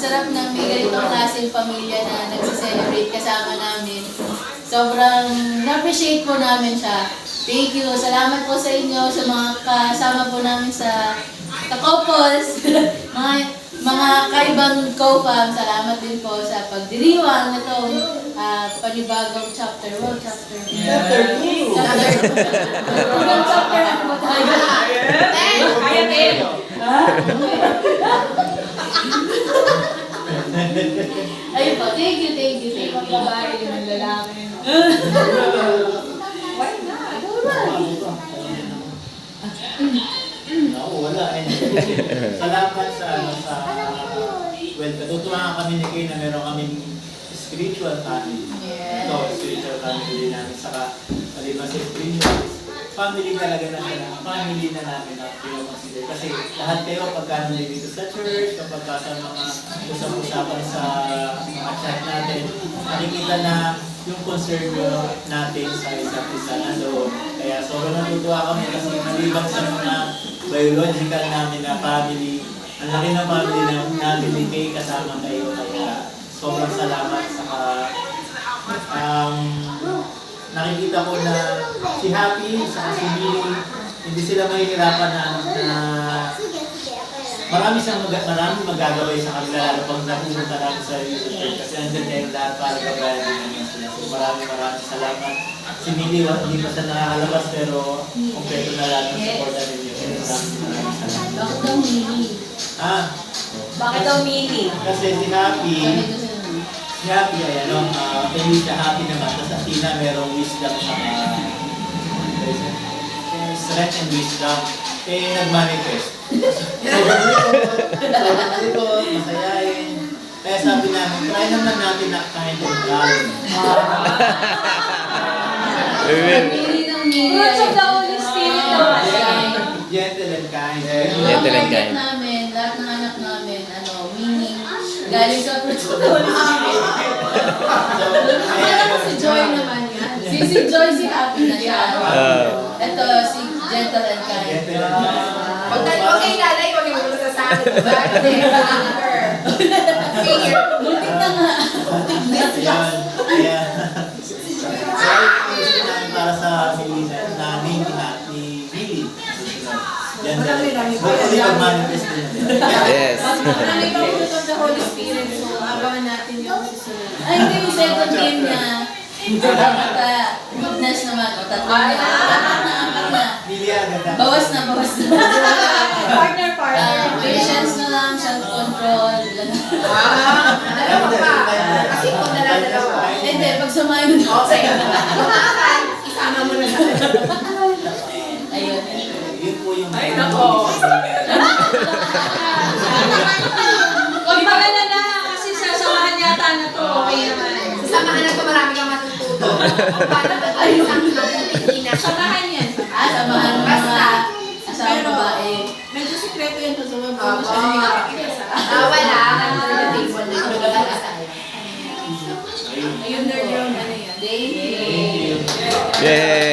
sarap ng may ganitong klaseng pamilya na nagsiselebrate kasama namin. Sobrang na-appreciate po namin siya. Thank you. Salamat po sa inyo, sa mga kasama po namin sa ka-couples, mga kaibang co-fam. Salamat din po sa pagdiriwang na itong panibagong chapter. Well, chapter 2. Hanggang chapter ano ba tayo? Kaya din. Ayun po, thank you. Babae din ang lalaki. Why not? Wala eh. Salamat sa well, natutuwa kami ni Kay na meron kaming spiritual family. Yes. Ito, spiritual family din namin. Saka, maliban sa spiritual, family talaga na siya na, family na namin na pinoconsider. Kasi lahat kayo, pagka dito sa church, kapag sa mga usap-usapan sa mga chat natin, nakikita na yung concern natin sa isa't isa na doon. Kaya sobrang natutuwa kami kasi maliban sa mga biological namin na family, ang laki ng family namin ni Kay kasama kayo. Kaya sobrang salamat sa nakikita ko na si Happy sa si Billy, hindi sila mahihirapan na marami magagawin sa kanila lalo pag napupunta natin sa YouTube kasi andun kayo lahat para gabayan din namin sila. So maraming salamat. Si Billy, hindi pa siya nakakalabas pero kompleto na lahat ng support natin niyo. Maraming salamat. Bakit daw Mili? Bakit daw Mili? Kasi si Happy, ay hindi siya happy naman. Tapos ang Tina merong wisdom sa strength and wisdom. Eh, nag-manifest. Sobrang likod, masayain. Kaya sabi namin, try naman natin na kind of galing. Mili ng Mili. Fruits of the Holy Spirit naman siya. Gentle and kind. Yung target namin, lahat ng anak namin, meaning, galing sa fruits of the Holy Spirit. Si Joy naman yan. Si Joy, si Happy na siya. Ito, si Gentle and Kind. Huwag kayo lalay, huwag kayo muna sa akin. Muntik na nga. Kaya, para sa nanay ni Billy. Hopefully, mag-manifest din. Yes. Marami pang fruit of the Holy Spirit, so abangan natin yung susunod. Ay, hindi yung second game niya. Goodness naman, tatlo na. Apat na. Billy, agad. Bawas na. Partner. Patience na lang, self-control. Dalawa pa. Kasi kung dalawa. Hindi, pag sumayon na sa'yo. Isama mo na sa Ayun. Yun po yung... Ay, nako. Huwag maganda na kasi sasamahan yata na to. Okay naman. Samahan na ito, marami kang matututo. Paano ba tayo isang Pilipinas? Samahan yan. Samahan mo mga asawa babae. Medyo sikreto yan to sa mga Wala. Table na ito. Ayun na yun. Thank you. Yay!